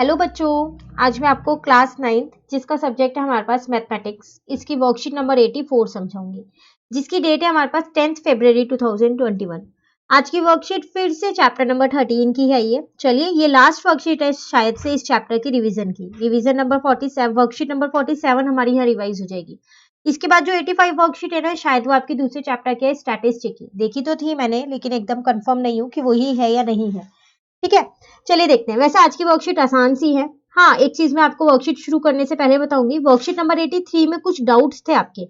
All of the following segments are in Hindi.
हेलो बच्चों, आज मैं आपको क्लास 9th जिसका सब्जेक्ट है हमारे पास मैथमेटिक्स, इसकी वर्कशीट नंबर 84 समझाऊंगी, जिसकी डेट है हमारे पास 10th फरवरी 2021। आज की वर्कशीट फिर से चैप्टर नंबर 13 की है। ये चलिए, ये लास्ट वर्कशीट है शायद से इस चैप्टर की रिवीजन की। रिवीजन नंबर 47, वर्कशीट नंबर 47 हमारी यहाँ रिवाइज हो जाएगी। इसके बाद जो 85 वर्कशीट है ना, शायद वो आपकी दूसरे चैप्टर के स्टैटिस्टिक की। देखी तो थी मैंने, लेकिन एकदम कंफर्म नहीं हूँ कि वही है या नहीं है। ठीक है, चलिए देखते हैं। वैसे आज की वर्कशीट आसान सी है। हाँ, एक चीज मैं आपको वर्कशीट शुरू करने से पहले बताऊंगी। वर्कशीट नंबर 83 में कुछ डाउट्स थे आपके,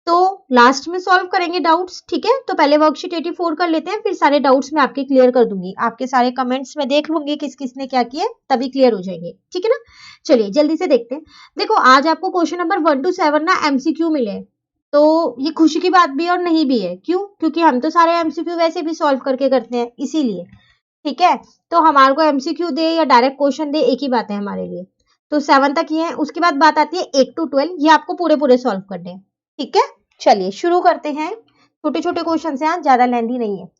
तो लास्ट में सॉल्व करेंगे डाउट्स। ठीक है, तो पहले वर्कशीट 84 कर लेते हैं, फिर सारे डाउट्स मैं आपके क्लियर कर दूंगी। आपके सारे कमेंट्स में देख लूंगी किस किसने क्या किया, तभी क्लियर हो जाएंगे। ठीक है ना, चलिए जल्दी से देखते हैं। देखो, आज आपको क्वेश्चन नंबर 1 to 7 ना एमसीक्यू मिले, तो ये खुशी की बात भी है और नहीं भी है। क्यों? क्योंकि हम तो सारे एमसीक्यू वैसे भी सॉल्व करके करते हैं, इसीलिए। ठीक है, तो हमारे को एमसीक्यू दे या डायरेक्ट क्वेश्चन दे, एक ही बात है हमारे लिए। तो 7 तक ये है। उसके बाद बात आती है 8 to 12, ये आपको पूरे पूरे सॉल्व करने हैं। ठीक है, चलिए शुरू करते हैं। छोटे छोटे क्वेश्चन हैं, ज्यादा लेंथी नहीं है।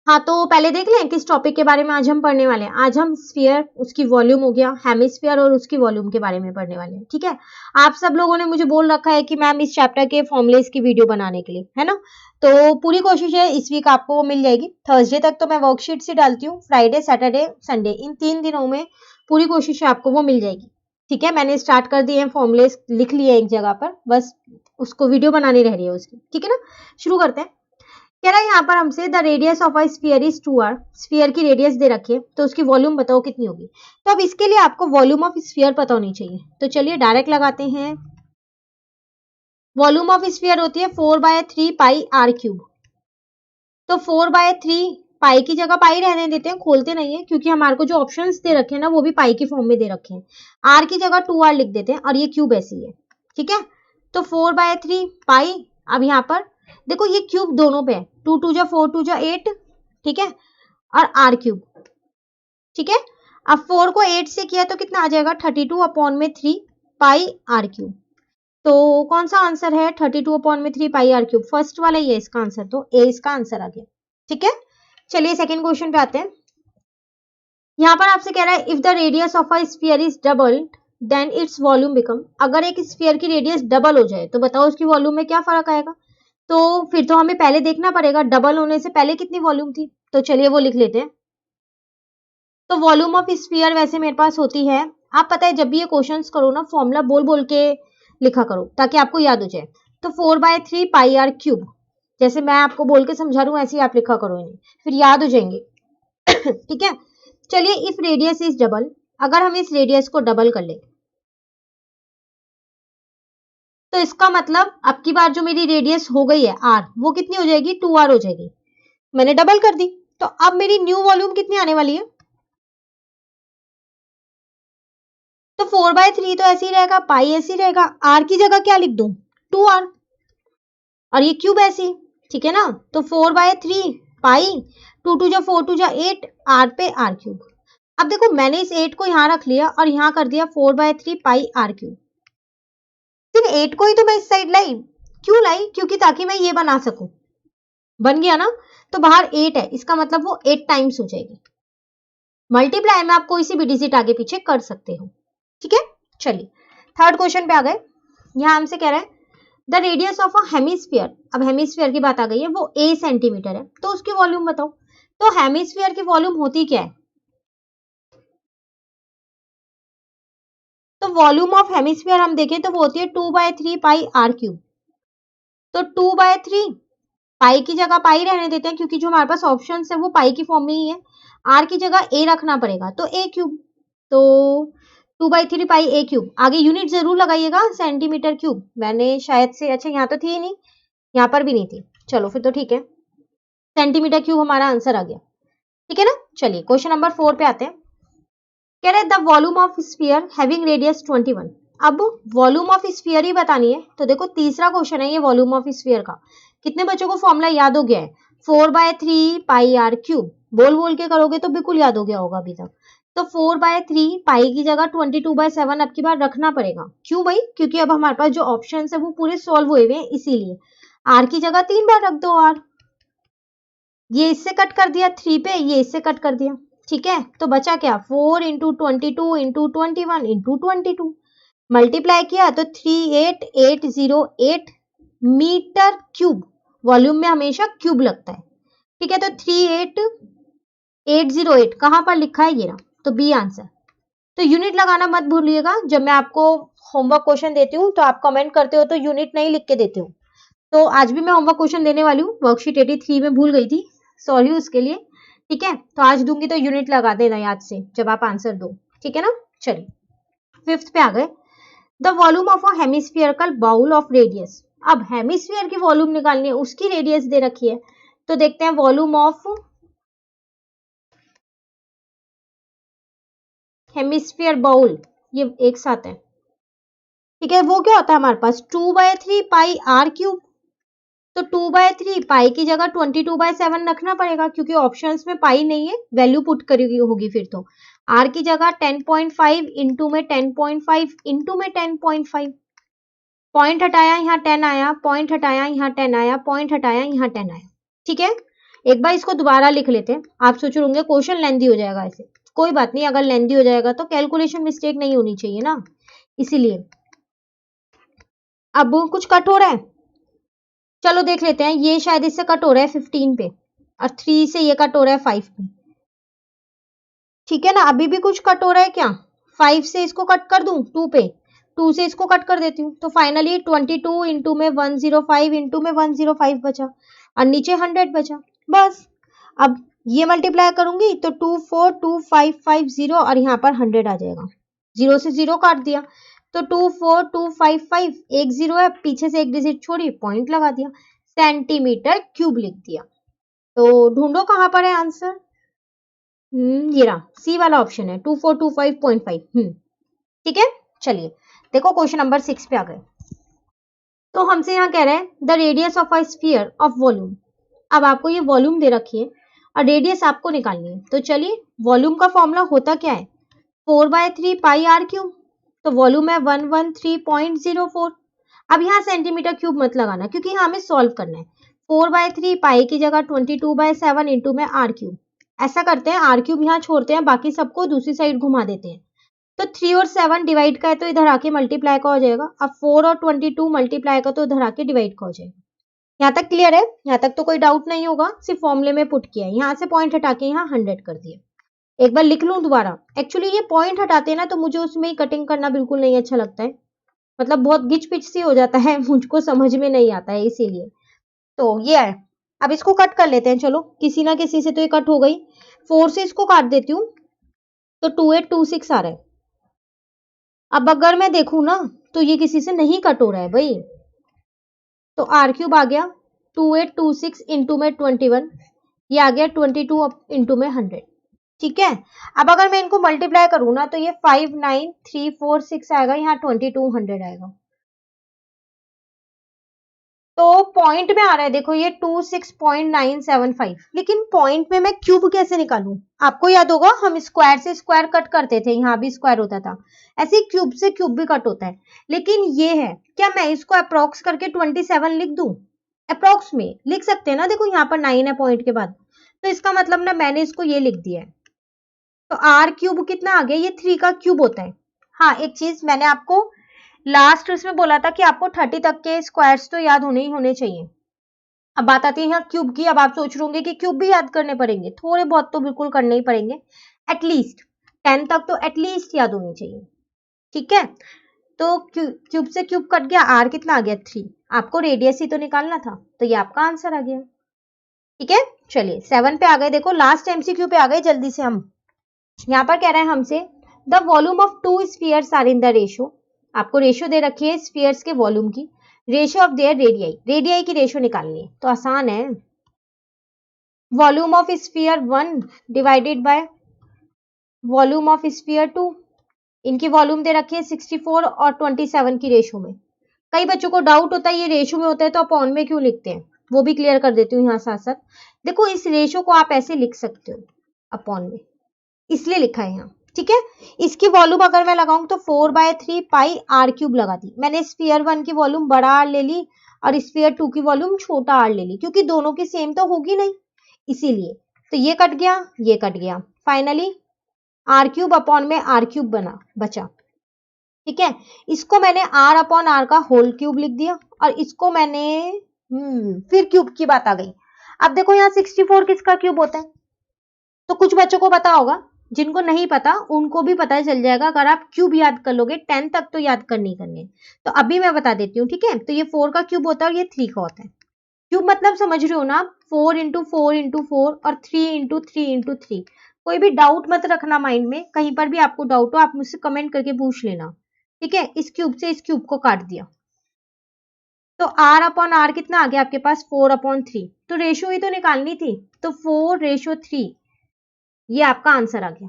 हाँ, तो पहले देख लें किस टॉपिक के बारे में आज हम पढ़ने वाले हैं। आज हम स्फीयर, उसकी वॉल्यूम हो गया, हेमिस्फीयर और उसकी वॉल्यूम के बारे में पढ़ने वाले हैं। ठीक है, आप सब लोगों ने मुझे बोल रखा है कि मैम इस चैप्टर के फॉर्मुलेस की वीडियो बनाने के लिए, है ना। तो पूरी कोशिश है इस वीक आपको मिल जाएगी। थर्सडे तक तो मैं वर्कशीट से डालती हूँ, फ्राइडे सैटरडे संडे इन 3 दिनों में पूरी कोशिश है आपको वो मिल जाएगी। ठीक है, मैंने स्टार्ट कर दिए हैं, फॉर्मुलेस लिख लिए एक जगह पर, बस उसको वीडियो बनानी रह रही है उसकी। ठीक है ना, शुरू करते हैं। कह रहा है यहाँ पर हमसे the radius of a sphere is 2r। Sphere की रेडियस दे रखी है, तो उसकी वॉल्यूम बताओ कितनी होगी। तो अब इसके लिए आपको वॉल्यूम ऑफ स्फीयर पता होनी चाहिए। तो चलिए डायरेक्ट लगाते हैं। वॉल्यूम ऑफ स्फीयर होती है 4/3 पाई आर क्यूब। तो 4/3 पाई की जगह पाई रहने देते हैं, खोलते नहीं है, क्योंकि हमारे को जो ऑप्शंस दे रखे हैं ना वो भी पाई की फॉर्म में दे रखे हैं। आर की जगह 2r लिख देते हैं और ये क्यूब ऐसी है। ठीक है, तो 4/3 पाई। अब यहाँ पर देखो ये क्यूब दोनों पे है, 2 2 जा 4 2 जा 8। ठीक है, और आर क्यूब। ठीक है, अब 4 को 8 से किया तो कितना आ जाएगा, 32/3 पाई आर क्यूब। तो कौन सा आंसर है 32/3 पाई आर क्यूब? फर्स्ट वाला ही है इसका आंसर, तो ए इसका आंसर आ गया। ठीक है, चलिए सेकंड क्वेश्चन पे आते हैं। यहाँ पर आपसे कह रहा है if the radius of a sphere is doubled then its volume become. अगर एक स्फीयर की रेडियस डबल हो जाए तो बताओ उसकी वॉल्यूम में क्या फर्क आएगा। तो फिर तो हमें पहले देखना पड़ेगा डबल होने से पहले कितनी वॉल्यूम थी। तो चलिए वो लिख लेते हैं। तो वॉल्यूम ऑफ स्फीयर वैसे मेरे पास होती है, आप पता है जब भी ये क्वेश्चंस करो ना, फॉर्मूला बोल बोल के लिखा करो ताकि आपको याद हो जाए। तो 4/3 पाई आर क्यूब, जैसे मैं आपको बोल के समझा रहा हूँ ऐसे ही आप लिखा करो इन्हें, फिर याद हो जाएंगे। ठीक है, चलिए इफ रेडियस इज डबल, अगर हम इस रेडियस को डबल कर ले तो इसका मतलब अब की बार जो मेरी रेडियस हो गई है आर, वो कितनी हो जाएगी, 2r हो जाएगी। मैंने डबल कर दी, तो अब मेरी न्यू वॉल्यूम कितनी आने वाली है। तो 4/3 तो ऐसे ही रहेगा, पाई ऐसे ही रहेगा, आर की जगह क्या लिख दूं, 2r, और ये क्यूब ऐसे। ठीक है ना, तो 4/3 पाई, 2 2 जा 4 2 जा 8, आर पे आर क्यूब। अब देखो मैंने इस 8 को यहाँ रख लिया और यहाँ कर दिया 4/3 पाई आर क्यूब। सिर्फ 8 को ही तो मैं इस साइड लाई, क्यों लाई, क्योंकि ताकि मैं ये बना सकूं। बन गया ना, तो बाहर 8 है, इसका मतलब वो 8 टाइम्स हो जाएगी। मल्टीप्लाई में आप कोई सी भी डिजिट आगे पीछे कर सकते हो। ठीक है, चलिए थर्ड क्वेश्चन पे आ गए। यहाँ हमसे कह रहे हैं the radius of a hemisphere. अब हेमिस्फीयर की बात आ गई है, वो a सेंटीमीटर है, तो उसकी वॉल्यूम बताओ। तो हेमिस्फीयर की वॉल्यूम होती क्या है, तो वॉल्यूम ऑफ हेमिस्फीयर हम देखें तो वो होती है 2/3 पाई आर क्यूब। तो 2/3 पाई की जगह पाई रहने देते हैं, क्योंकि जो हमारे पास ऑप्शन है वो पाई की फॉर्म में ही है। आर की जगह ए रखना पड़ेगा, तो ए क्यूब। तो 2/3 पाई ए क्यूब, आगे यूनिट जरूर लगाइएगा, सेंटीमीटर क्यूब। मैंने शायद से, अच्छा यहाँ तो थी ही नहीं, यहाँ पर भी नहीं थी, चलो फिर तो ठीक है, सेंटीमीटर क्यूब हमारा आंसर आ गया। ठीक है ना, चलिए क्वेश्चन नंबर 4 पे आते हैं। कह रहे the volume of sphere having radius 21। अब वॉल्यूम ऑफ स्फीयर ही बतानी है, तो देखो तीसरा क्वेश्चन है ये वॉल्यूम ऑफ स्फीयर का। कितने बच्चों को फॉर्मूला याद हो गया है, 4/3 पाई आर क्यूब। बोल बोल के करोगे तो बिल्कुल याद हो गया होगा अभी तक। तो 4/3 पाई की जगह 22/7 अब की बार रखना पड़ेगा। क्यों भाई, क्योंकि अब हमारे पास जो ऑप्शन है वो पूरे सॉल्व हुए हुए हैं, इसीलिए आर की जगह 3 बार रख दो आर। ये इससे कट कर दिया 3 पे, ये इससे कट कर दिया। ठीक है, तो बचा क्या 4 इंटू 22 इंटू 21 इंटू 22, मल्टीप्लाई किया तो 38808 मीटर क्यूब। वॉल्यूम में हमेशा क्यूब लगता है, ठीक है। तो 38808 कहां पर लिखा है, ये रहा, तो बी आंसर। तो यूनिट लगाना मत भूलिएगा, जब मैं आपको होमवर्क क्वेश्चन देती हूँ तो आप कमेंट करते हो तो यूनिट नहीं लिख के देते हो। तो आज भी मैं होमवर्क क्वेश्चन देने वाली हूँ, वर्कशीट 83 में भूल गई थी, सॉरी उसके लिए, ठीक है। तो आज दूंगी तो यूनिट लगा देना याद से जब आप आंसर दो, ठीक है ना। चलिए 5th पे आ गए। The volume of a hemispherical bowl of radius. अब हेमिस्फीयर की वॉल्यूम निकालनी है, उसकी रेडियस दे रखी है, तो देखते हैं वॉल्यूम ऑफ हेमिस्फीयर बाउल, ये एक साथ है, ठीक है। वो क्या होता है हमारे पास 2/3 पाई आर क्यूब। तो 2/3 पाई की जगह 22/7 रखना पड़ेगा, क्योंकि ऑप्शंस में पाई नहीं है, वैल्यू पुट करी होगी फिर तो। आर की जगह 10.5 इंटू में 10.5 इंटू में 10.5, पॉइंट हटाया यहाँ 10 आया, पॉइंट हटाया यहाँ 10 आया, पॉइंट हटाया यहाँ 10 आया, ठीक है। एक बार इसको दोबारा लिख लेते हैं। आप सोच रहे होंगे क्वेश्चन लेंथी हो जाएगा, ऐसे कोई बात नहीं, अगर लेंथी हो जाएगा तो कैलकुलेशन मिस्टेक नहीं होनी चाहिए ना, इसीलिए। अब कुछ कट हो रहा है, चलो देख लेते हैं। ये शायद इससे कट हो रहा है 15 पे, और 3 से ये कट हो रहा है 5 पे, ठीक है ना। अभी भी कुछ कट हो रहा है क्या, 5 से इसको कट कर दूं 2 पे, 2 से इसको कट कर देती हूँ, तो फाइनली 22 इंटू में 105 इंटू में 105 बचा, और नीचे 100 बचा, बस। अब ये मल्टीप्लाई करूंगी तो 242550 और यहाँ पर 100 आ जाएगा, 0 से 0 काट दिया, तो 24255, एक 0 है, पीछे से एक डिजिट छोड़ी, पॉइंट लगा दिया, सेंटीमीटर क्यूब लिख दिया। तो ढूंढो कहां पर है आंसर, ये रहा, सी वाला ऑप्शन है 2425.5। ठीक है, चलिए देखो क्वेश्चन नंबर 6 पे आ गए। तो हमसे यहाँ कह रहे हैं the radius of a sphere of volume. अब आपको ये वॉल्यूम दे रखी है और रेडियस आपको निकालनी है, तो चलिए वॉल्यूम का फॉर्मूला होता क्या है 4/3 पाई आर क्यूब, तो वॉल्यूम है 113.04। अब यहाँ सेंटीमीटर क्यूब मत लगाना, क्योंकि यहाँ हमें सॉल्व करना है। 4/3 पाई की जगह 22/7 इंटू में आर क्यूब, ऐसा करते हैं आर क्यूब यहाँ छोड़ते हैं, बाकी सबको दूसरी साइड घुमा देते हैं। तो 3 और 7 डिवाइड का है तो इधर आके मल्टीप्लाई का हो जाएगा, अब 4 और 22 मल्टीप्लाई का तो इधर आके डिवाइड का हो जाएगा। यहाँ तक क्लियर है, यहाँ तक तो कोई डाउट नहीं होगा, सिर्फ फॉर्मूले में पुट किया है, यहाँ से पॉइंट हटा के यहाँ 100 कर दिया। एक बार लिख लूं दोबारा, एक्चुअली ये पॉइंट हटाते हैं ना तो मुझे उसमें ही कटिंग करना बिल्कुल नहीं अच्छा लगता है, मतलब बहुत गिच पिच सी हो जाता है, मुझको समझ में नहीं आता है, इसीलिए। तो ये है, अब इसको कट कर लेते हैं, चलो किसी ना किसी से तो ये कट हो गई। 4 से इसको काट देती हूँ तो 2826 आ रहा है। अब अगर मैं देखूं ना तो ये किसी से नहीं कट हो रहा है भाई, तो आर क्यूब आ गया 2826 इंटू में 21, ये आ गया 22 इंटू में 100, ठीक है। अब अगर मैं इनको मल्टीप्लाई करूँ ना तो ये 59346 आएगा, यहाँ 2200 आएगा। तो पॉइंट में आ रहा है देखो ये 26.975, लेकिन पॉइंट में मैं क्यूब कैसे निकालूं। आपको याद होगा हम स्क्वायर से स्क्वायर कट करते थे, यहाँ भी स्क्वायर होता था, ऐसे क्यूब से क्यूब भी कट होता है। लेकिन ये है क्या, मैं इसको अप्रोक्स करके 27 लिख दूं, अप्रोक्स में लिख सकते हैं ना, देखो यहाँ पर 9 है पॉइंट के बाद, तो इसका मतलब ना मैंने इसको ये लिख दिया है। तो आर क्यूब कितना आ गया, ये 3 का क्यूब होता है। हाँ एक चीज मैंने आपको लास्ट उसमें बोला था कि आपको 30 तक के स्क्वायर्स तो याद होने ही होने चाहिए। अब बात आती है यहाँ क्यूब की, अब आप सोच रहे होंगे कि क्यूब भी याद करने पड़ेंगे, थोड़े बहुत तो बिल्कुल करने ही पड़ेंगे, एटलीस्ट 10 तक तो एटलीस्ट याद होनी चाहिए, ठीक है। तो क्यूब से क्यूब कट गया, आर कितना आ गया 3, आपको रेडियस ही तो निकालना था, तो ये आपका आंसर आ गया, ठीक है। चलिए 7 पे आ गए, देखो लास्ट एमसीक्यू पे आ गए जल्दी से हम। यहाँ पर कह रहे हैं हमसे the volume of 2 spheres are in the ratio, आपको रेशियो दे रखी है स्फीयर्स के वॉल्यूम की, ratio of their radii, radii की रेशियो निकालनी है, तो आसान है, volume of sphere 1 divided by volume of sphere 2, इनकी वॉल्यूम दे रखी है 64 और 27 की रेशियो में। कई बच्चों को डाउट होता है ये रेशियो में होता है तो अपॉन में क्यों लिखते हैं, वो भी क्लियर कर देती हूँ यहाँ साथ साथ। देखो इस रेशियो को आप ऐसे लिख सकते हो अपॉन में, इसलिए लिखा है यहाँ, ठीक है। इसकी वॉल्यूम अगर मैं लगाऊं तो 4/3 पाई आर क्यूब लगा दी मैंने, स्फीयर 1 की वॉल्यूम बड़ा आर ले ली और स्फीयर 2 की वॉल्यूम छोटा आर ले ली, क्योंकि दोनों की सेम तो होगी नहीं, इसीलिए। तो ये कट गया, ये कट गया, फाइनली आर क्यूब अपॉन में आर क्यूब बचा। ठीक है, इसको मैंने आर अपॉन आर का होल क्यूब लिख दिया और इसको मैंने फिर क्यूब की बात आ गई। अब देखो यहाँ 64 किसका क्यूब होता है, तो कुछ बच्चों को पता होगा, जिनको नहीं पता उनको भी पता चल जाएगा अगर आप क्यूब याद कर लोगे। 10 तक तो याद करनी करनी है, तो अभी मैं बता देती हूँ। ठीक है, तो ये 4 का क्यूब होता है और ये 3 का होता है। क्यूब मतलब समझ रहे हो ना, 4 इंटू 4 इंटू 4 और 3 इंटू 3 इंटू 3। कोई भी डाउट मत रखना माइंड में, कहीं पर भी आपको डाउट हो आप मुझसे कमेंट करके पूछ लेना। ठीक है, इस क्यूब से इस क्यूब को काट दिया तो r अपॉन आर कितना आ गया आपके पास 4 अपॉन 3। तो रेशियो ही तो निकालनी थी, तो 4:3 ये आपका आंसर आ गया।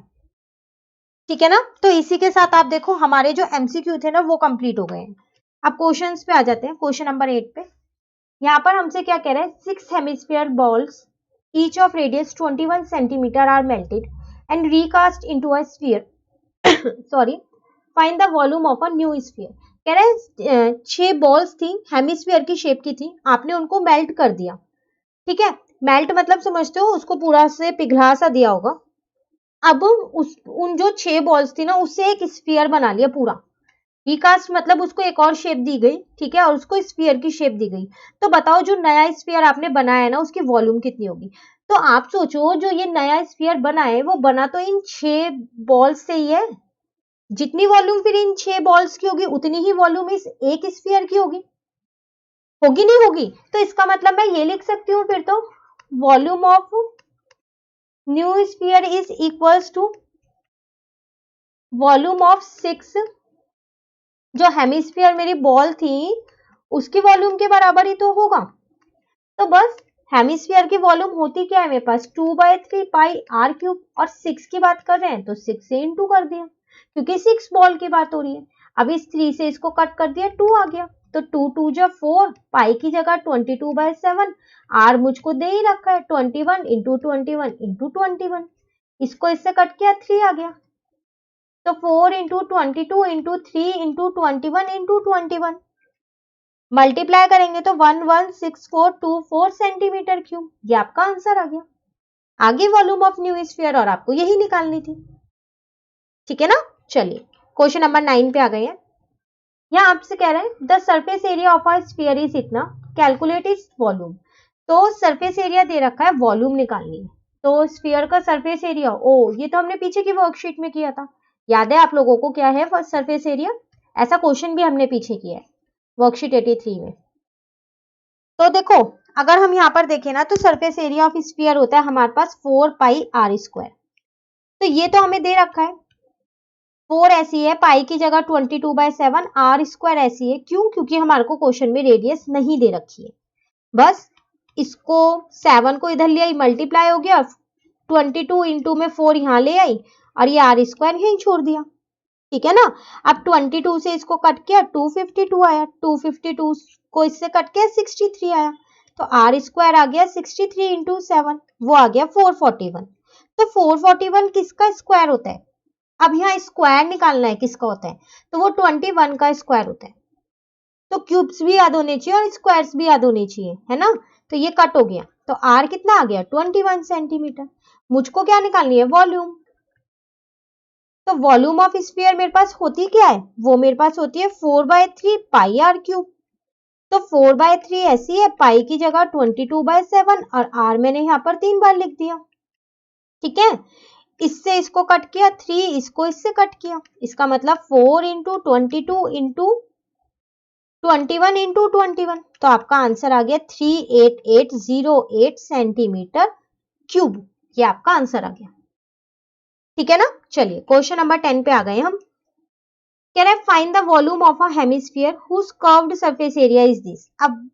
ठीक है ना, तो इसी के साथ आप देखो हमारे जो एमसीक्यू थे ना वो कंप्लीट हो गए हैं। अब क्वेश्चंस पे आ जाते हैं, क्वेश्चन नंबर 8 पे। यहाँ पर हमसे क्या कह रहा है, 6 hemisphere balls each of radius 21 centimeter are melted and recast into a sphere. Sorry, find the volume of a new sphere. कह रहे हैं 6 बॉल्स थी, हेमिस्फीयर की शेप की थी, आपने उनको मेल्ट कर दिया। ठीक है, मेल्ट मतलब समझते हो, उसको पूरा से पिघला सा दिया होगा। अब उन जो 6 बॉल्स थी ना उससे एक स्फीयर बना लिया पूरा। रिकास्ट मतलब उसको एक और शेप दी गई। ठीक है, और उसको स्फीयर की शेप दी गई। तो बताओ जो नया स्फीयर आपने बनाया है ना उसकी वॉल्यूम कितनी होगी। तो आप सोचो जो ये नया स्फीयर बना है वो बना तो इन 6 बॉल्स से ही है। जितनी वॉल्यूम फिर इन 6 बॉल्स की होगी उतनी ही वॉल्यूम इस एक स्फीयर की होगी नहीं होगी। तो इसका मतलब मैं ये लिख सकती हूँ फिर तो, volume of new sphere is equals to volume of 6 जो हेमिस्फीयर मेरी बॉल थी उसकी वॉल्यूम के बराबर ही तो होगा। तो बस हेमिस्फीयर की वॉल्यूम होती क्या है मेरे पास 2/3 पाई आर क्यूब, और 6 की बात कर रहे हैं तो 6 से इंटू कर दिया क्योंकि 6 बॉल की बात हो रही है। अब इस 3 से इसको कट कर दिया 2 आ गया, तो 2 2 जा 4, पाई की जगह 22/7, आर मुझको दे ही रखा है 21 इंटू 21 इंटू 21, इसको इससे कट किया 3 आ गया। तो 4 into 22 into 3 into 21 into 21 multiply करेंगे तो 116424 सेंटीमीटर क्यूब, ये आपका आंसर आ गया। आगे वॉल्यूम ऑफ न्यू स्फीयर और आपको यही निकालनी थी। ठीक है ना, चलिए क्वेश्चन नंबर 9 पे आ गए हैं। यहाँ आपसे कह रहे हैं the surface area of a sphere is इतना, कैलकुलेट इज वॉल्यूम। तो सरफेस एरिया दे रखा है, वॉल्यूम निकालनी है। तो स्फीयर का सरफेस एरिया, ओ ये तो हमने पीछे की वर्कशीट में किया था, याद है आप लोगों को क्या है सरफेस एरिया, ऐसा क्वेश्चन भी हमने पीछे किया है वर्कशीट 83 में। तो देखो अगर हम यहाँ पर देखें ना तो सरफेस एरिया ऑफ स्फीयर होता है हमारे पास 4 पाई आर स्क्वायर। तो ये तो हमें दे रखा है, 4 ऐसी है, पाई की जगह 22/7, आर स्क्वायर ऐसी है। क्यों, क्योंकि हमारे को क्वेश्चन में रेडियस नहीं दे रखी है। बस इसको 7 को इधर ले आई, मल्टीप्लाई हो गया, 22 इंटू में 4 यहाँ ले आई और ये आर स्क्वायर यहीं छोड़ दिया। ठीक है ना, अब 22 से इसको कट किया 252 आया, 252 को इससे कट किया 63 आया, तो आर स्क्वायर आ गया 63 इंटू 7, वो आ गया 441। तो 441 किसका स्क्वायर होता है, अब यहाँ स्क्वायर निकालना है किसका होता है, तो वो 21 का स्क्वायर होता है। तो क्यूब्स भी याद होने चाहिए और स्क्वायर्स भी याद होने चाहिए, है ना। तो ये कट हो गया, तो आर कितना आ गया 21 सेंटीमीटर। मुझको क्या निकालनी है, वॉल्यूम। तो वॉल्यूम ऑफ स्फीयर मेरे पास होती क्या है, वो मेरे पास होती है 4/3 पाई आर क्यूब। तो 4/3 ऐसी है, पाई की जगह 22/7 और आर मैंने यहाँ पर 3 बार लिख दिया। ठीक है, इससे इसको कट किया 3, इसको इससे कट किया, इसका मतलब 4 इंटू 22 इंटू 21 इंटू 21, तो आपका आंसर आ गया 38808 सेंटीमीटर क्यूब, ये आपका आंसर आ गया। ठीक है ना, चलिए क्वेश्चन नंबर 10 पे आ गए हम। कह रहा है find the volume of a hemisphere whose curved surface area is this. अब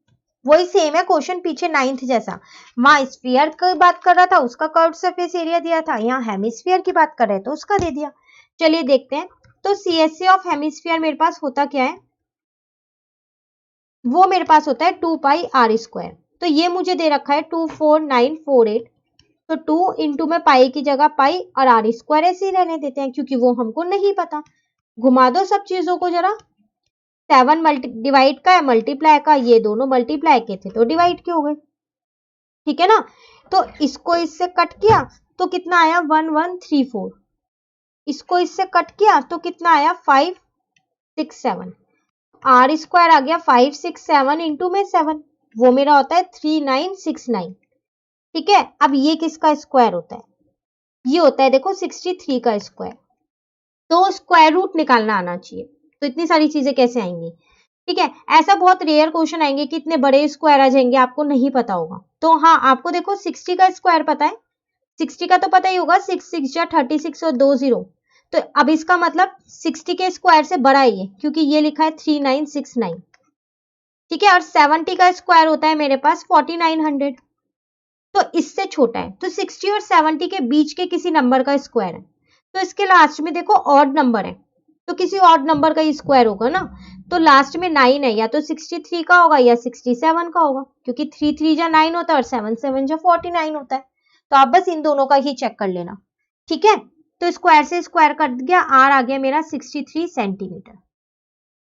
वही सेम है क्वेश्चन पीछे 9th जैसा, वहां स्फीयर की बात कर रहा था उसका कर्व्ड सरफेस एरिया दिया था, यहाँ हेमिस्फीयर की बात कर रहे तो उसका दे दिया। चलिए देखते हैं, तो सीएसए ऑफ हेमिस्फीयर मेरे पास होता क्या है, वो मेरे पास होता है 2 पाई आर स्क्वायर। तो ये मुझे दे रखा है 24948, तो 2 इंटू में पाई की जगह पाई और आर स्क्वायर ऐसे ही रहने देते हैं क्योंकि वो हमको नहीं पता। घुमा दो सब चीजों को जरा, 7 डिवाइड का है मल्टीप्लाई का, ये दोनों मल्टीप्लाई के थे तो डिवाइड के हो गए। ठीक है ना, तो इसको इससे कट किया तो कितना आया 1134। इसको इससे कट किया तो कितना आया 567। आर स्क्वायर आ गया 567 इंटू में 7, वो मेरा होता है 3969। ठीक है, अब ये किसका स्क्वायर होता है? ये होता है देखो 63 का स्क्वायर। तो स्क्वायर रूट निकालना आना चाहिए। तो इतनी सारी चीजें कैसे आएंगी? ठीक है, ऐसा बहुत रेयर क्वेश्चन आएंगे कि इतने बड़े स्क्वायर आ जाएंगे, आपको नहीं पता होगा। तो हाँ, आपको देखो 60 का स्क्वायर पता है, 60 का तो पता ही होगा, 6 6 या 36 और 2 0। तो अब इसका मतलब 60 के स्क्वायर से बड़ा है ये, क्योंकि ये लिखा है 3969। ठीक है, और 70 का स्क्वायर होता है मेरे पास 4900, तो इससे छोटा है। तो 60 और 70 के बीच के किसी नंबर का स्क्वायर है, तो इसके लास्ट में देखो ऑड नंबर है, तो किसी ऑड नंबर का ही स्क्वायर होगा ना। तो लास्ट में 9 है, या तो 63 का होगा या 67 का होगा, क्योंकि 3 3 जा 9 होता है और 7 7 जा 49 होता है। तो आप बस इन दोनों का ही चेक कर लेना। ठीक है, तो स्क्वायर से स्क्वायर कट गया, आर आ गया मेरा 63 सेंटीमीटर।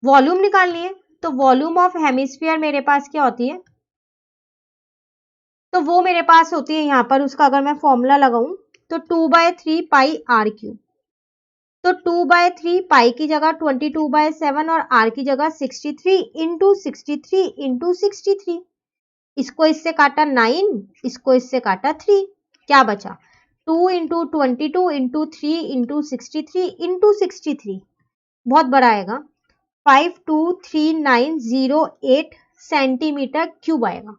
वॉल्यूम निकालनी है, तो वॉल्यूम ऑफ हेमिस्फीयर मेरे पास क्या होती है? तो वो मेरे पास होती है यहाँ पर, उसका अगर मैं फॉर्मूला लगाऊं तो 2/3 पाई आर क्यूब। तो 2/3 पाई की जगह 22/7 और आर की जगह 63 इंटू 63 इंटू 63। इसको इससे काटा 9, इसको इससे काटा 3, क्या बचा? 2 इंटू 22 इंटू 3 इंटू 63 इंटू 63, बहुत बड़ा आएगा, 523,908 सेंटीमीटर क्यूब आएगा।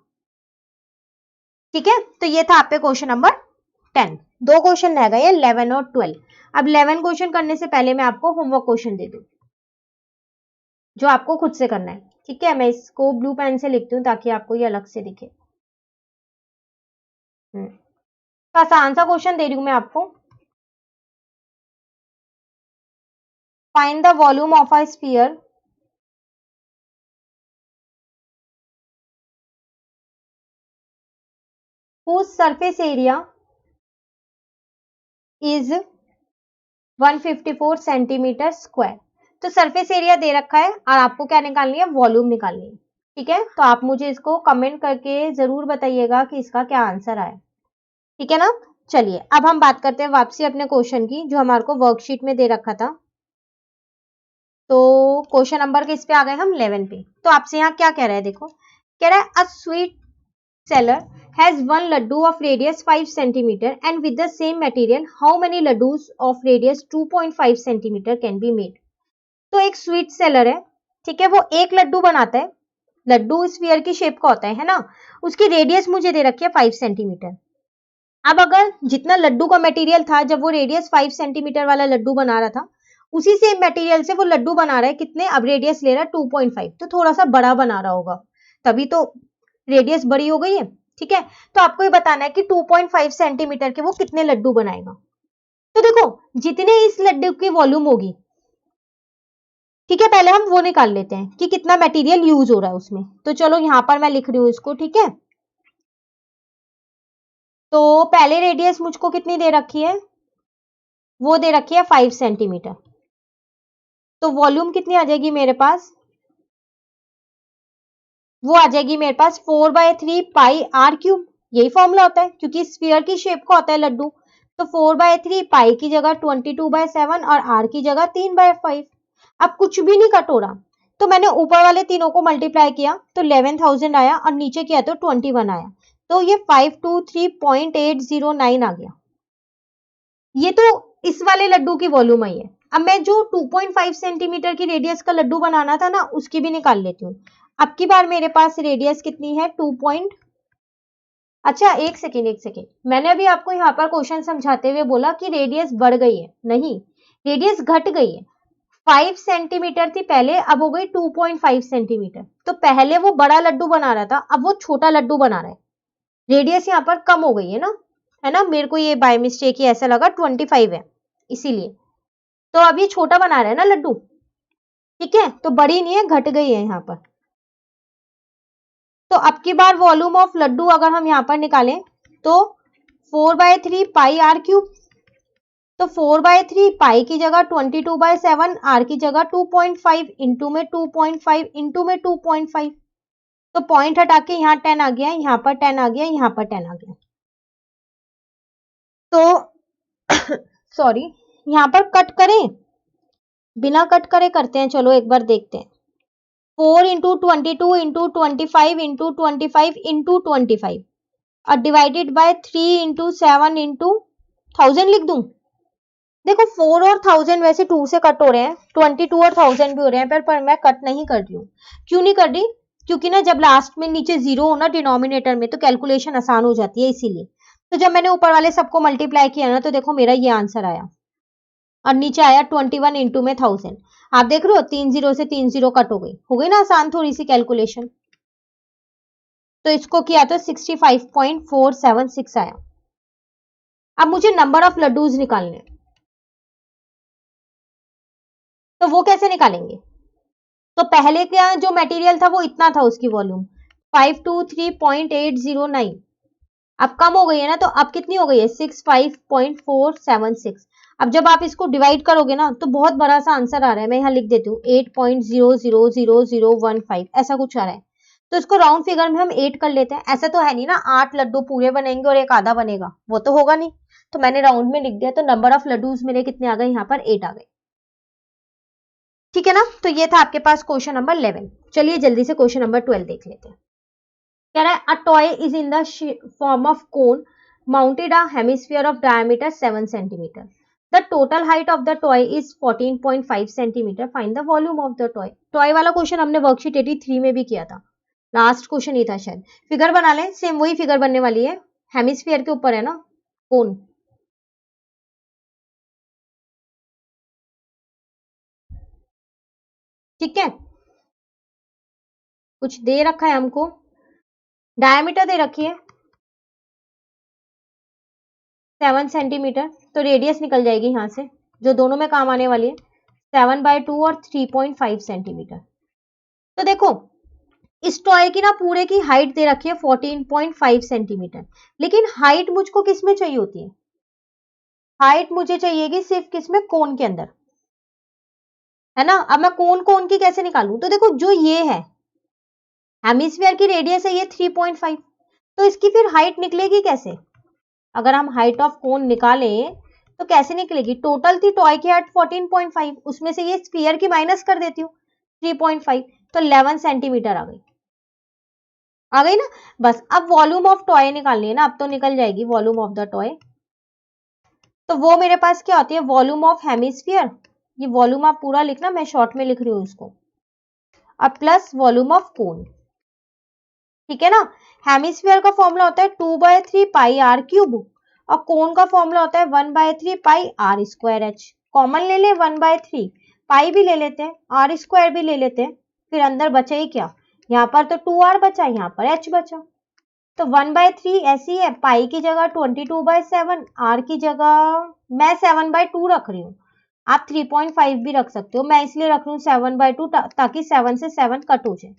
ठीक है, तो ये था आपके क्वेश्चन नंबर 10। दो क्वेश्चन रह गए 11 और 12। अब 11 क्वेश्चन करने से पहले मैं आपको होमवर्क क्वेश्चन दे दूं, जो आपको खुद से करना है। ठीक है, मैं इसको ब्लू पेन से लिखती हूँ ताकि आपको ये अलग से दिखे। तो आसान सा क्वेश्चन दे रही हूं मैं आपको। Find the volume of a sphere whose surface area is 154 centimetre square. तो सरफेस एरिया दे रखा है और आपको क्या निकालनी है? वॉल्यूम निकालनी है। ठीक है, तो आप मुझे इसको कमेंट करके जरूर बताइएगा कि इसका क्या आंसर आया। ठीक है ना? चलिए, अब हम बात करते हैं वापसी अपने क्वेश्चन की, जो हमारे को वर्कशीट में दे रखा था। तो क्वेश्चन नंबर किस पे आ गए हम? 11 पे। तो आपसे यहाँ क्या कह रहा है? देखो, कह रहा है a sweet seller has one laddu of radius 5 centimeter and with the same material how many laddus of radius 2.5 centimeter can be made। तो एक स्वीट सेलर है, ठीक है, वो एक लड्डू बनाता है। लड्डू स्फीयर की शेप का होता है ना। उसकी रेडियस मुझे दे रखी है 5 सेंटीमीटर। अब अगर जितना लड्डू का मटेरियल था, जब वो रेडियस 5 सेंटीमीटर वाला लड्डू बना रहा था, उसी सेम मटेरियल से वो लड्डू बना रहा है कितने? अब रेडियस ले रहा है 2.5, तो थोड़ा सा बड़ा बना रहा होगा, तभी तो रेडियस बड़ी हो गई है। ठीक है, तो आपको ये बताना है कि 2.5 सेंटीमीटर के वो कितने लड्डू बनाएगा। तो देखो, जितने इस लड्डू की वॉल्यूम होगी, ठीक है, पहले हम वो निकाल लेते हैं कि कितना मटेरियल यूज हो रहा है उसमें। तो चलो यहां पर मैं लिख रही हूं इसको। ठीक है, तो पहले रेडियस मुझको कितनी दे रखी है? वो दे रखी है 5 सेंटीमीटर। तो वॉल्यूम कितनी आ जाएगी मेरे पास? वो आ जाएगी मेरे पास 4/3 पाई आर क्यूब। यही फॉर्मूला होता है, क्योंकि स्फीयर की शेप का होता है लड्डू। तो 4/3 पाई की जगह 22/7 और आर की जगह 3/5। अब कुछ भी नहीं कट हो रहा, तो मैंने ऊपर वाले तीनों को मल्टीप्लाई किया तो 11,000 आया, और नीचे किया तो 21 आया। तो ये 523.809 आ गया। ये तो इस वाले लड्डू की वॉल्यूम आई है। अब मैं जो 2.5 सेंटीमीटर की रेडियस का लड्डू बनाना था ना, उसकी भी निकाल लेती हूँ। अब की बार मेरे पास रेडियस कितनी है? 2 पॉइंट, अच्छा एक सेकेंड, मैंने अभी आपको यहाँ पर क्वेश्चन समझाते हुए बोला कि रेडियस बढ़ गई है, नहीं, रेडियस घट गई है। 5 सेंटीमीटर थी पहले, अब हो गई 2.5 सेंटीमीटर। तो पहले वो बड़ा लड्डू बना रहा था, अब वो छोटा लड्डू बना रहा है। रेडियस यहाँ पर कम हो गई है ना, मेरे को ये बाय मिस्टेक ही ऐसा लगा 25 है, इसीलिए। तो अब ये छोटा बना रहा है ना लड्डू, ठीक है, तो बड़ी नहीं है, घट गई है यहाँ पर। तो अब की बार वॉल्यूम ऑफ लड्डू अगर हम यहाँ पर निकालें तो 4/3 पाई आर क्यूब। तो 4/3 पाई की जगह 22/7, आर की जगह 2.5 इंटू में 2.5 इंटू में 2.5। तो पॉइंट हटा के यहाँ 10 आ गया, यहाँ पर 10 आ गया, यहाँ पर 10 आ गया। तो सॉरी, यहाँ पर कट करें, बिना कट करे करते हैं, चलो एक बार देखते हैं। 4 इंटू 22 इंटू 25 इंटू 25 इंटू 25 और डिवाइडेड बाय 3 इंटू 7 इंटू 1000 लिख दूं। देखो 4 और 1000 वैसे 2 से कट हो रहे हैं, 22 और 1000 भी हो रहे हैं, पर मैं कट नहीं कर रही हूँ। क्यों नहीं कर रही? क्योंकि ना जब लास्ट में नीचे जीरो हो ना डिनोमिनेटर में, तो कैलकुलेशन आसान हो जाती है इसीलिए। तो जब मैंने ऊपर वाले सबको मल्टीप्लाई किया ना, तो देखो मेरा ये आंसर आया और नीचे आया 21 इंटू में 1000। आप देख रहे हो 3 जीरो से 3 जीरो कट हो गई ना आसान थोड़ी सी कैलकुलेशन। तो इसको किया तो 65.476 आया। अब मुझे नंबर ऑफ लड्डूज निकालने, तो वो कैसे निकालेंगे? तो पहले का जो मटेरियल था वो इतना था, उसकी वॉल्यूम 523.809। अब कम हो गई है ना, तो अब कितनी हो गई है 65.476। अब जब आप इसको डिवाइड करोगे ना, तो बहुत बड़ा सा आंसर आ रहा है, मैं यहाँ लिख देती हूँ 8.000015 ऐसा कुछ आ रहा है। तो इसको राउंड फिगर में हम 8 कर लेते हैं। ऐसा तो है नहीं ना 8 लड्डू पूरे बनेंगे और एक आधा बनेगा, वो तो होगा नहीं। तो मैंने राउंड में लिख दिया, तो नंबर ऑफ लड्डूज मेरे कितने आ गए, यहाँ पर 8 आ गए। ठीक है ना। तो ये था आपके पास क्वेश्चन नंबर 11। चलिए जल्दी से क्वेश्चन नंबर 12 देख लेते हैं। कह रहा है a toy is in the form of cone mounted a hemisphere of diameter 7 centimetre. The total height of the toy is 14.5 centimetre. Find the volume of the toy. Toy वाला क्वेश्चन हमने वर्कशीट 83 में भी किया था, लास्ट क्वेश्चन ही था शायद। फिगर बना लें, सेम वही फिगर बनने वाली है, हेमिस्फीयर के ऊपर है ना कोन। ठीक है, कुछ दे रखा है हमको, डायमीटर दे रखी है 7 सेंटीमीटर, तो रेडियस निकल जाएगी यहाँ से, जो दोनों में काम आने वाली है 7/2 और 3.5 सेंटीमीटर। तो देखो इस टॉय की ना पूरे की हाइट दे रखी है 14.5 सेंटीमीटर, लेकिन हाइट मुझको किस में चाहिए होती है? हाइट मुझे चाहिएगी सिर्फ किस में, कोन के अंदर, है ना। अब मैं कोन की कैसे निकालूं? तो देखो जो ये है हेमिस्फीयर की रेडियस है ये 3.5, तो इसकी फिर हाइट निकलेगी कैसे? अगर हम हाइट ऑफ कोन निकालें तो कैसे निकलेगी? टोटल थी टॉय की हाइट 14.5, उसमें से ये स्फीयर की माइनस कर देती हूँ 3.5, तो 11 सेंटीमीटर आ गई ना। बस अब वॉल्यूम ऑफ टॉय निकालनी है ना, अब तो निकल जाएगी वॉल्यूम ऑफ द टॉय। तो वो मेरे पास क्या होती है, वॉल्यूम ऑफ हेमिस्फीयर। ये वॉल्यूम आप पूरा लिखना, मैं शॉर्ट में लिख रही हूँ इसको, अब प्लस वॉल्यूम ऑफ कोन। ठीक है ना। हेमिस्फीयर का फॉर्मूला होता है 2/3 पाई आर क्यूब और कोन का फॉर्मूला होता है 1/3 पाई आर स्क्वायर एच। कॉमन ले ले 1/3, पाई भी ले लेते हैं, आर स्क्वायर भी ले लेते हैं, फिर अंदर बचा ही क्या, यहाँ पर तो 2r बचा, यहाँ पर h बचा। तो 1/3 ऐसी है, पाई की जगह 22/7, आर की जगह मैं 7/2 रख रही हूँ, आप 3.5 भी रख सकते हो, मैं इसलिए रख रही हूँ 7/2 ताकि 7 से 7 कट हो जाए।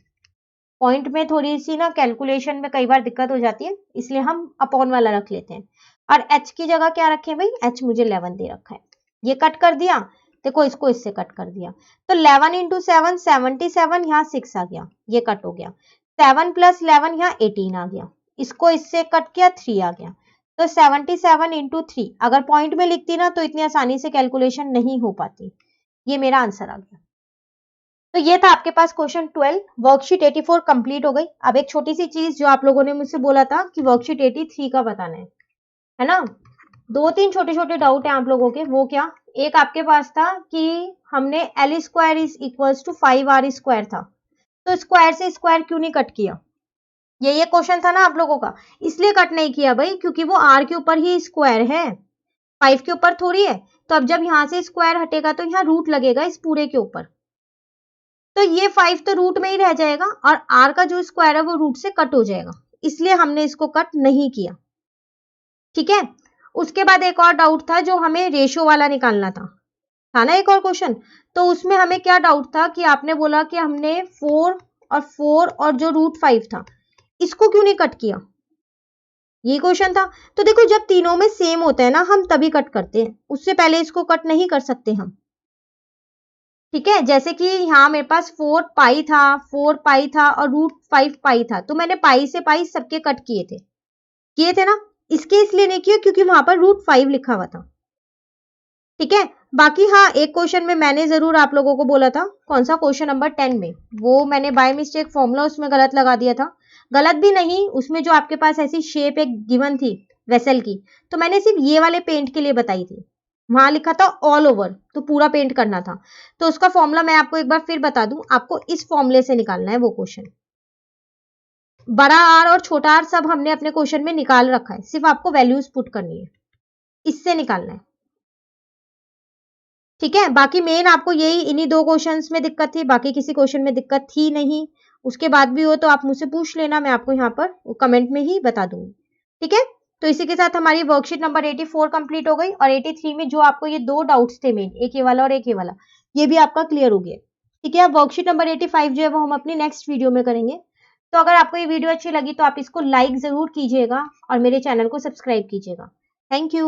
पॉइंट में थोड़ी सी ना कैलकुलेशन में कई बार दिक्कत हो जाती है, इसलिए हम अपॉन वाला रख लेते हैं। और h की जगह क्या रखें भाई, h मुझे 11 दे रखा है, ये कट कर दिया। देखो इसको इससे कट कर दिया, तो 11 इंटू 7 77, यहाँ 6 आ गया, ये कट हो गया। 7 प्लस 11 यहाँ 18 आ गया, इसको इससे कट किया 3 आ गया। तो 77 इंटू 3 अगर पॉइंट में लिखती ना, तो इतनी आसानी से कैलकुलेशन नहीं हो पाती। ये मेरा आंसर आ गया। तो ये था आपके पास क्वेश्चन 12। वर्कशीट 84 कंप्लीट हो गई। अब एक छोटी सी चीज जो आप लोगों ने मुझसे बोला था कि वर्कशीट 83 का बताना है ना। 2-3 छोटे छोटे डाउट हैं आप लोगों के। वो क्या, एक आपके पास था कि हमने L square is equals to 5R square था, तो स्क्वायर से स्क्वायर क्यों नहीं कट किया? ये क्वेश्चन था ना आप लोगों का, इसलिए कट नहीं किया भाई क्योंकि वो R के ऊपर ही स्क्वायर है, 5 के ऊपर थोड़ी है। तो अब जब यहाँ से स्क्वायर हटेगा तो यहाँ रूट लगेगा इस पूरे के ऊपर, तो ये 5 तो रूट में ही रह जाएगा और r का जो स्क्वायर है वो रूट से कट हो जाएगा, इसलिए हमने इसको कट नहीं किया। ठीक है। उसके बाद एक और डाउट था जो हमें रेशो वाला निकालना था ना एक और क्वेश्चन। तो उसमें हमें क्या डाउट था कि आपने बोला कि हमने 4 और जो √5 था इसको क्यों नहीं कट किया, ये क्वेश्चन था। तो देखो जब तीनों में सेम होता है ना, हम तभी कट करते हैं, उससे पहले इसको कट नहीं कर सकते हम। ठीक है, जैसे कि यहाँ मेरे पास 4 पाई था और √5 पाई था, तो मैंने पाई से पाई सबके कट किए थे ना। इसके इसलिए नहीं किया क्योंकि वहां पर √5 लिखा हुआ था। ठीक है, बाकी हाँ एक क्वेश्चन में मैंने जरूर आप लोगों को बोला था, कौन सा, क्वेश्चन नंबर 10 में, वो मैंने बाय मिस्टेक फॉर्मूला उसमें गलत लगा दिया था। गलत भी नहीं, उसमें जो आपके पास ऐसी शेप एक गिवन थी वेसल की, तो मैंने सिर्फ ये वाले पेंट के लिए बताई थी। वहां लिखा था ऑल ओवर, तो पूरा पेंट करना था। तो उसका फॉर्मूला मैं आपको एक बार फिर बता दूं, आपको इस फॉर्मूले से निकालना है वो क्वेश्चन। बड़ा आर और छोटा आर सब हमने अपने क्वेश्चन में निकाल रखा है, सिर्फ आपको वैल्यूज पुट करनी है, इससे निकालना है। ठीक है, बाकी मेन आपको यही इन्हीं दो क्वेश्चंस में दिक्कत थी, बाकी किसी क्वेश्चन में दिक्कत थी नहीं। उसके बाद भी हो तो आप मुझसे पूछ लेना, मैं आपको यहाँ पर कमेंट में ही बता दूंगी। ठीक है, तो इसी के साथ हमारी वर्कशीट नंबर 84 कंप्लीट हो गई, और 83 में जो आपको ये दो डाउट्स थे मेन, एक ये वाला और एक ये वाला, ये भी आपका क्लियर हो गया। ठीक है, अब वर्कशीट नंबर 85 जो है वो हम अपनी नेक्स्ट वीडियो में करेंगे। तो अगर आपको ये वीडियो अच्छी लगी तो आप इसको लाइक जरूर कीजिएगा और मेरे चैनल को सब्सक्राइब कीजिएगा। Thank you.